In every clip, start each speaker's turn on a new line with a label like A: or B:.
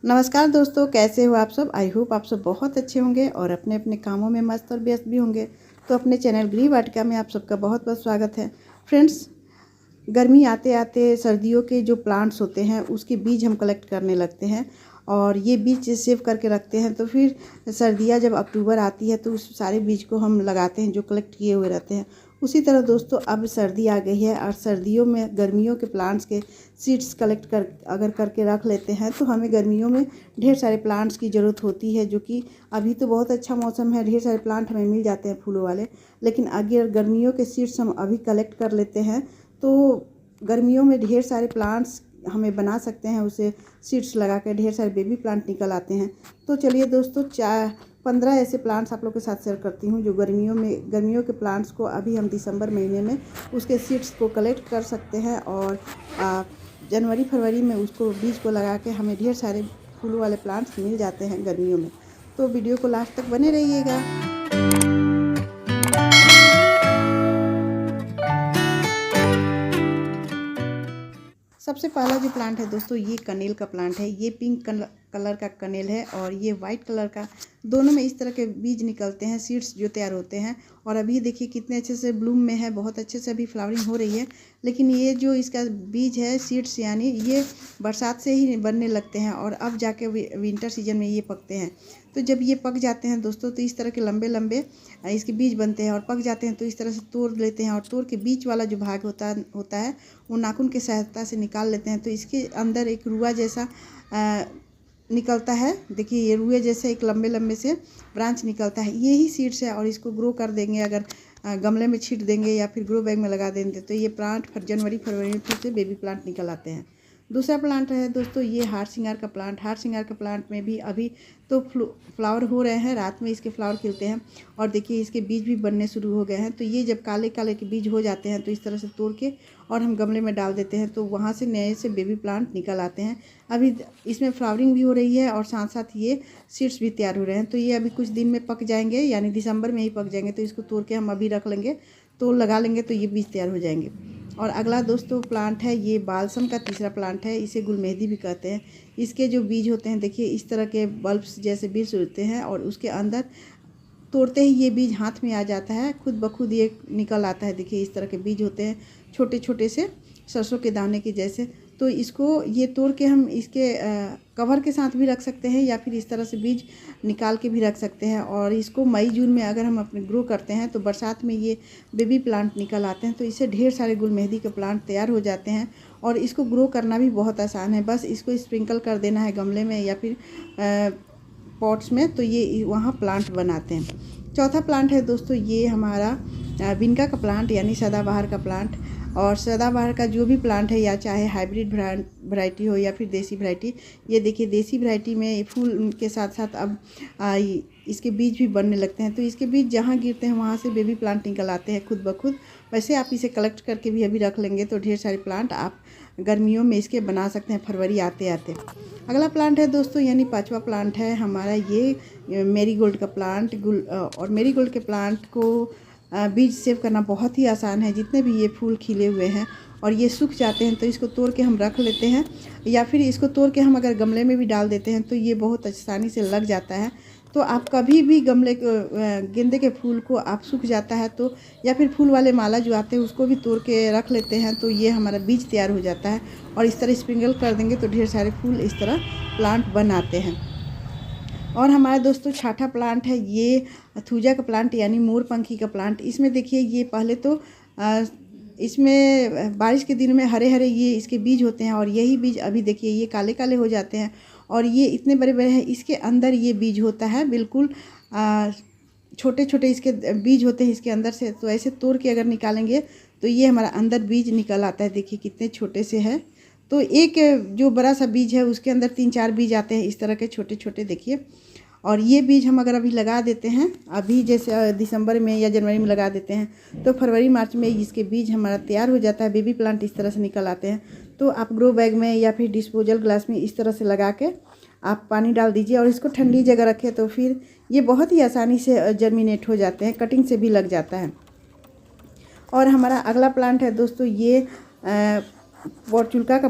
A: नमस्कार दोस्तों, कैसे हो आप सब। आई होप आप सब बहुत अच्छे होंगे और अपने अपने कामों में मस्त और व्यस्त भी होंगे। तो अपने चैनल गृह वाटिका में आप सबका बहुत बहुत स्वागत है। फ्रेंड्स, गर्मी आते आते सर्दियों के जो प्लांट्स होते हैं उसके बीज हम कलेक्ट करने लगते हैं और ये बीज सेव करके रखते हैं। तो फिर सर्दियाँ जब अक्टूबर आती है तो उस सारे बीज को हम लगाते हैं जो कलेक्ट किए हुए रहते हैं। उसी तरह दोस्तों अब सर्दी आ गई है और सर्दियों में गर्मियों के प्लांट्स के सीड्स कलेक्ट करके रख लेते हैं तो हमें गर्मियों में ढेर सारे प्लांट्स की ज़रूरत होती है। जो कि अभी तो बहुत अच्छा मौसम है, ढेर सारे प्लांट हमें मिल जाते हैं फूलों वाले। लेकिन अगर गर्मियों के सीड्स हम अभी कलेक्ट कर लेते हैं तो गर्मियों में ढेर सारे प्लांट्स हमें बना सकते हैं। उसे सीड्स लगा कर ढेर सारे बेबी प्लांट निकल आते हैं। तो चलिए दोस्तों, 15 ऐसे प्लांट्स आप लोग के साथ शेयर करती हूँ जो गर्मियों के प्लांट्स को अभी हम दिसंबर महीने में उसके सीड्स को कलेक्ट कर सकते हैं और जनवरी फरवरी में उसको बीज को लगा के हमें ढेर सारे फूलों वाले प्लांट्स मिल जाते हैं गर्मियों में। तो वीडियो को लास्ट तक बने रहिएगा। सबसे पहला जो प्लांट है दोस्तों, ये कनेल का प्लांट है। ये पिंक कलर का कनेल है और ये वाइट कलर का, दोनों में इस तरह के बीज निकलते हैं, सीड्स जो तैयार होते हैं। और अभी देखिए कितने अच्छे से ब्लूम में है, बहुत अच्छे से अभी फ्लावरिंग हो रही है। लेकिन ये जो इसका बीज है, सीड्स यानी ये बरसात से ही बनने लगते हैं और अब जाके विंटर सीजन में ये पकते हैं। तो जब ये पक जाते हैं दोस्तों तो इस तरह के लंबे लंबे इसके बीज बनते हैं और पक जाते हैं तो इस तरह से तोड़ लेते हैं और तोड़ के बीच वाला जो भाग होता है वो नाखून की सहायता से निकाल लेते हैं। तो इसके अंदर एक रुआ जैसा निकलता है। देखिए ये रुए जैसे एक लंबे लंबे से ब्रांच निकलता है, यही सीड्स है। और इसको ग्रो कर देंगे, अगर गमले में छींट देंगे या फिर ग्रो बैग में लगा देंगे तो ये प्लांट जनवरी फरवरी में फिर से बेबी प्लांट निकल आते हैं। दूसरा प्लांट है दोस्तों, ये हार सिंगार का प्लांट। हार सिंगार का प्लांट में भी अभी तो फ्लावर हो रहे हैं, रात में इसके फ्लावर खिलते हैं और देखिए इसके बीज भी बनने शुरू हो गए हैं। तो ये जब काले काले के बीज हो जाते हैं तो इस तरह से तोड़ के और हम गमले में डाल देते हैं तो वहाँ से नए से बेबी प्लांट निकल आते हैं। अभी इसमें फ्लावरिंग भी हो रही है और साथ साथ ये सीड्स भी तैयार हो रहे हैं। तो ये अभी कुछ दिन में पक जाएंगे, यानी दिसंबर में ही पक जाएंगे। तो इसको तोड़ के हम अभी रख लेंगे तो लगा लेंगे तो ये बीज तैयार हो जाएंगे। और अगला दोस्तों प्लांट है, ये बालसम का तीसरा प्लांट है। इसे गुलमेहंदी भी कहते हैं। इसके जो बीज होते हैं देखिए इस तरह के बल्ब्स जैसे बीज होते हैं और उसके अंदर तोड़ते ही ये बीज हाथ में आ जाता है, खुद ब खुद ये निकल आता है। देखिए इस तरह के बीज होते हैं, छोटे छोटे से सरसों के दाने के जैसे। तो इसको ये तोड़ के हम इसके कवर के साथ भी रख सकते हैं या फिर इस तरह से बीज निकाल के भी रख सकते हैं। और इसको मई जून में अगर हम अपने ग्रो करते हैं तो बरसात में ये बेबी प्लांट निकल आते हैं। तो इससे ढेर सारे गुलमेहंदी के प्लांट तैयार हो जाते हैं और इसको ग्रो करना भी बहुत आसान है। बस इसको स्प्रिंकल कर देना है गमले में या फिर पॉट्स में, तो ये वहाँ प्लांट बनाते हैं। चौथा प्लांट है दोस्तों, ये हमारा बिनका का प्लांट यानी सदाबहार का प्लांट। और सदाबहार का जो भी प्लांट है, या चाहे हाइब्रिड वैरायटी हो या फिर देसी वैरायटी, ये देखिए देसी वैरायटी में फूल के साथ साथ अब इसके बीज भी बनने लगते हैं। तो इसके बीज जहाँ गिरते हैं वहाँ से बेबी प्लांट निकल आते हैं खुद ब खुद। वैसे आप इसे कलेक्ट करके भी अभी रख लेंगे तो ढेर सारे प्लांट आप गर्मियों में इसके बना सकते हैं फरवरी आते आते। अगला प्लांट है दोस्तों, यानी पांचवा प्लांट है हमारा ये मेरीगोल्ड का प्लांट। और मेरीगोल्ड के प्लांट को बीज सेव करना बहुत ही आसान है। जितने भी ये फूल खिले हुए हैं और ये सूख जाते हैं तो इसको तोड़ के हम रख लेते हैं या फिर इसको तोड़ के हम अगर गमले में भी डाल देते हैं तो ये बहुत आसानी से लग जाता है। तो आप कभी भी गेंदे के फूल को आप सूख जाता है तो या फिर फूल वाले माला जो आते हैं उसको भी तोड़ के रख लेते हैं तो ये हमारा बीज तैयार हो जाता है। और इस तरह स्प्रिंकल कर देंगे तो ढेर सारे फूल इस तरह प्लांट बनाते हैं। और हमारा दोस्तों छठा प्लांट है, ये थूजा का प्लांट यानी मोरपंखी का प्लांट। इसमें देखिए ये पहले तो इसमें बारिश के दिन में हरे हरे ये इसके बीज होते हैं और यही बीज अभी देखिए ये काले काले हो जाते हैं और ये इतने बड़े बड़े हैं। इसके अंदर ये बीज होता है, बिल्कुल छोटे छोटे इसके बीज होते हैं इसके अंदर से। तो ऐसे तोड़ के अगर निकालेंगे तो ये हमारा अंदर बीज निकल आता है। देखिए कितने छोटे से है। तो एक जो बड़ा सा बीज है उसके अंदर 3-4 बीज आते हैं इस तरह के छोटे छोटे, देखिए। और ये बीज हम अगर अभी लगा देते हैं, अभी जैसे दिसंबर में या जनवरी में लगा देते हैं तो फरवरी मार्च में इसके बीज हमारा तैयार हो जाता है। बेबी प्लांट इस तरह से निकल आते हैं। तो आप ग्रो बैग में या फिर डिस्पोजल ग्लास में इस तरह से लगा के आप पानी डाल दीजिए और इसको ठंडी जगह रखें तो फिर ये बहुत ही आसानी से जर्मिनेट हो जाते हैं, कटिंग से भी लग जाता है। और हमारा अगला प्लांट है दोस्तों, ये पोर्चुल्का का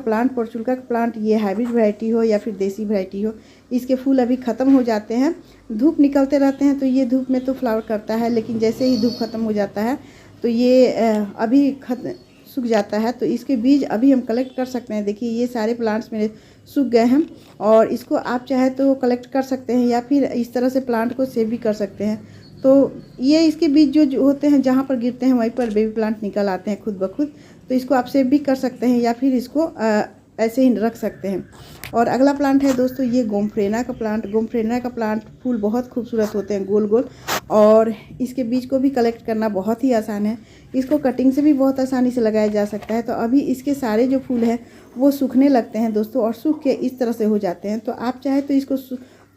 A: प्लांट ये हाइब्रिड वैरायटी हो या फिर देसी वैरायटी हो, इसके फूल अभी ख़त्म हो जाते हैं। धूप निकलते रहते हैं तो ये धूप में तो फ्लावर करता है, लेकिन जैसे ही धूप ख़त्म हो जाता है तो ये अभी सूख जाता है। तो इसके बीज अभी हम कलेक्ट कर सकते हैं। देखिए ये सारे प्लांट्स मेरे सूख गए हैं और इसको आप चाहे तो कलेक्ट कर सकते हैं या फिर इस तरह से प्लांट को सेव भी कर सकते हैं। तो ये इसके बीज जो होते हैं जहाँ पर गिरते हैं वहीं पर बेबी प्लांट निकल आते हैं खुद ब खुद। तो इसको आप सेव भी कर सकते हैं या फिर इसको ऐसे ही रख सकते हैं। और अगला प्लांट है दोस्तों ये गोम्फ्रेना का प्लांट फूल बहुत खूबसूरत होते हैं, गोल गोल, और इसके बीज को भी कलेक्ट करना बहुत ही आसान है। इसको कटिंग से भी बहुत आसानी से लगाया जा सकता है। तो अभी इसके सारे जो फूल हैं वो सूखने लगते हैं दोस्तों, और सूख के इस तरह से हो जाते हैं। तो आप चाहे तो इसको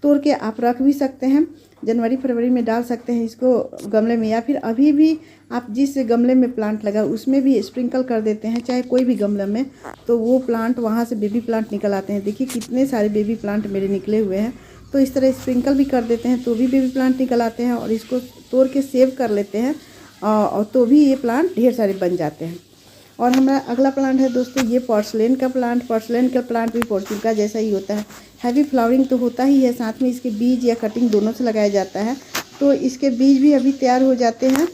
A: तोड़ के आप रख भी सकते हैं, जनवरी फरवरी में डाल सकते हैं इसको गमले में, या फिर अभी भी आप जिस गमले में प्लांट लगा उसमें भी स्प्रिंकल कर देते हैं, चाहे कोई भी गमले में, तो वो प्लांट वहाँ से बेबी प्लांट निकल आते हैं। देखिए कितने सारे बेबी प्लांट मेरे निकले हुए हैं। तो इस तरह स्प्रिंकल भी कर देते हैं तो भी बेबी प्लांट निकल आते हैं, और इसको तोड़ के सेव कर लेते हैं और तो भी ये प्लांट ढेर सारे बन जाते हैं। और हमारा अगला प्लांट है दोस्तों ये पोर्सलेन का प्लांट भी पोर्चुल्का जैसा ही होता है। हैवी फ्लावरिंग तो होता ही है, साथ में इसके बीज या कटिंग दोनों से लगाया जाता है। तो इसके बीज भी अभी तैयार हो जाते हैं।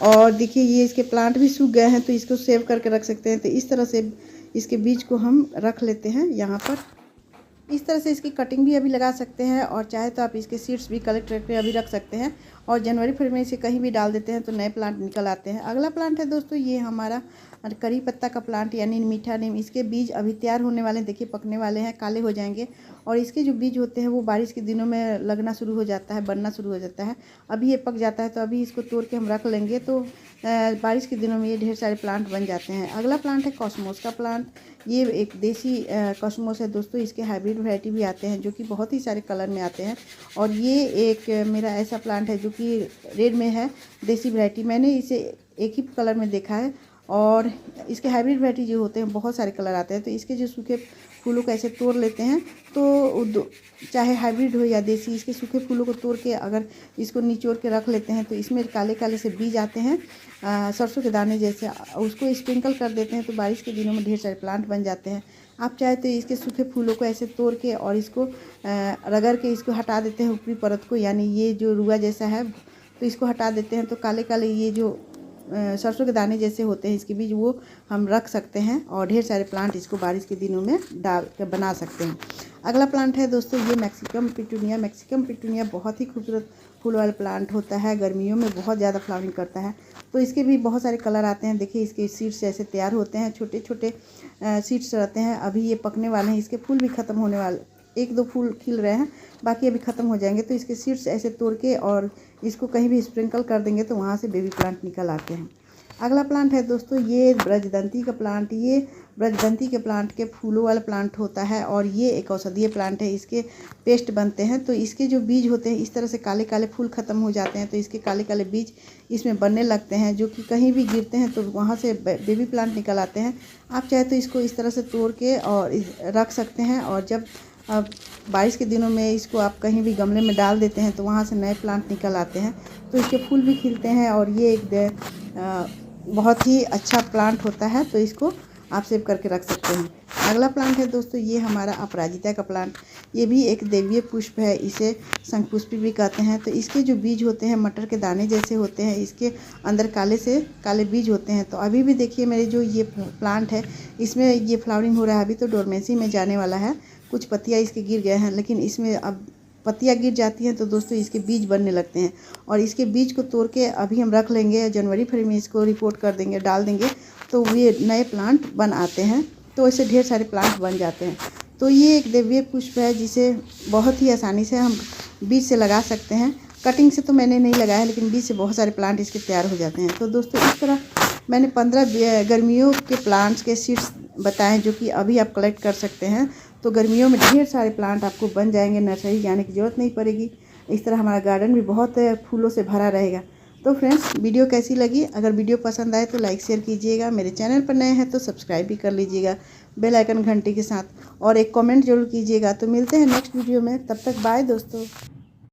A: और देखिए ये इसके प्लांट भी सूख गए हैं तो इसको सेव करके रख सकते हैं। तो इस तरह से इसके बीज को हम रख लेते हैं यहाँ पर। इस तरह से इसकी कटिंग भी अभी लगा सकते हैं, और चाहे तो आप इसके सीड्स भी कलेक्ट करके अभी रख सकते हैं, और जनवरी फरवरी में इसे कहीं भी डाल देते हैं तो नए प्लांट निकल आते हैं। अगला प्लांट है दोस्तों ये हमारा करी पत्ता का प्लांट यानी मीठा नीम। इसके बीज अभी तैयार होने वाले हैं, देखिए पकने वाले हैं, काले हो जाएंगे, और इसके जो बीज होते हैं वो बारिश के दिनों में लगना शुरू हो जाता है, बनना शुरू हो जाता है। अभी ये पक जाता है तो अभी इसको तोड़ के हम रख लेंगे, तो बारिश के दिनों में ये ढेर सारे प्लांट बन जाते हैं। अगला प्लांट है कॉस्मोस का प्लांट। ये एक देसी कॉस्मोस है दोस्तों, इसके हाइब्रिड वैरायटी भी आते हैं जो कि बहुत ही सारे कलर में आते हैं। और ये एक मेरा ऐसा प्लांट है जो कि रेड में है, देसी वैरायटी। मैंने इसे एक ही कलर में देखा है, और इसके हाइब्रिड वैरायटी जो होते हैं बहुत सारे कलर आते हैं। तो इसके जो सूखे फूलों को ऐसे तोड़ लेते हैं, तो चाहे हाइब्रिड हो या देसी, इसके सूखे फूलों को तोड़ के अगर इसको निचोड़ के रख लेते हैं तो इसमें काले काले से बीज आते हैं, सरसों के दाने जैसे। उसको स्प्रिंकल कर देते हैं तो बारिश के दिनों में ढेर सारे प्लांट बन जाते हैं। आप चाहे तो इसके सूखे फूलों को ऐसे तोड़ के और इसको रगड़ के इसको हटा देते हैं ऊपरी परत को, यानी ये जो रुआ जैसा है तो इसको हटा देते हैं। तो काले काले ये जो सरसों के दाने जैसे होते हैं इसके बीज, वो हम रख सकते हैं, और ढेर सारे प्लांट इसको बारिश के दिनों में डाल के बना सकते हैं। अगला प्लांट है दोस्तों ये मैक्सिकम पिटूनिया बहुत ही खूबसूरत फूल वाला प्लांट होता है, गर्मियों में बहुत ज़्यादा फ्लावरिंग करता है। तो इसके भी बहुत सारे कलर आते हैं। देखिए इसके सीड्स ऐसे तैयार होते हैं, छोटे छोटे सीड्स रहते हैं। अभी ये पकने वाले हैं, इसके फूल भी ख़त्म होने वाले, एक दो फूल खिल रहे हैं, बाकी अभी ख़त्म हो जाएंगे। तो इसके सीड्स ऐसे तोड़ के और इसको कहीं भी स्प्रिंकल कर देंगे तो वहाँ से बेबी प्लांट निकल आते हैं। अगला प्लांट है दोस्तों ये ब्रजदंती का प्लांट। ये ब्रजदंती के प्लांट के फूलों वाला प्लांट होता है, और ये एक औषधीय प्लांट है। इसके पेस्ट बनते हैं। तो इसके जो बीज होते हैं इस तरह से काले काले फूल ख़त्म हो जाते हैं तो इसके काले काले बीज इसमें बनने लगते हैं, जो कि कहीं भी गिरते हैं तो वहाँ से बेबी प्लांट निकल आते हैं। आप चाहे तो इसको इस तरह से तोड़ के और रख सकते हैं, और जब बारिश के दिनों में इसको आप कहीं भी गमले में डाल देते हैं तो वहाँ से नए प्लांट निकल आते हैं। तो इसके फूल भी खिलते हैं, और ये एक बहुत ही अच्छा प्लांट होता है, तो इसको आप सेव करके रख सकते हैं। अगला प्लांट है दोस्तों ये हमारा अपराजिता का प्लांट। ये भी एक देवीय पुष्प है, इसे शंखपुष्पी भी कहते हैं। तो इसके जो बीज होते हैं मटर के दाने जैसे होते हैं, इसके अंदर काले से काले बीज होते हैं। तो अभी भी देखिए मेरे जो ये प्लांट है इसमें ये फ्लावरिंग हो रहा है, अभी तो डोरमेंसी में जाने वाला है। कुछ पत्तियाँ इसके गिर गए हैं, लेकिन इसमें अब पत्तियाँ गिर जाती हैं तो दोस्तों इसके बीज बनने लगते हैं, और इसके बीज को तोड़ के अभी हम रख लेंगे, जनवरी फरवरी में इसको रिपोर्ट कर देंगे, डाल देंगे तो ये नए प्लांट बन आते हैं। तो ऐसे ढेर सारे प्लांट बन जाते हैं। तो ये एक देवीय पुष्प है जिसे बहुत ही आसानी से हम बीज से लगा सकते हैं। कटिंग से तो मैंने नहीं लगाया, लेकिन बीज से बहुत सारे प्लांट इसके तैयार हो जाते हैं। तो दोस्तों इस तरह मैंने 15 गर्मियों के प्लांट्स के सीड्स बताएं जो कि अभी आप कलेक्ट कर सकते हैं। तो गर्मियों में ढेर सारे प्लांट आपको बन जाएंगे, नर्सरी जाने की ज़रूरत नहीं पड़ेगी। इस तरह हमारा गार्डन भी बहुत फूलों से भरा रहेगा। तो फ्रेंड्स वीडियो कैसी लगी? अगर वीडियो पसंद आए तो लाइक शेयर कीजिएगा। मेरे चैनल पर नए हैं तो सब्सक्राइब भी कर लीजिएगा बेल आइकन घंटी के साथ, और एक कमेंट जरूर कीजिएगा। तो मिलते हैं नेक्स्ट वीडियो में, तब तक बाय दोस्तों।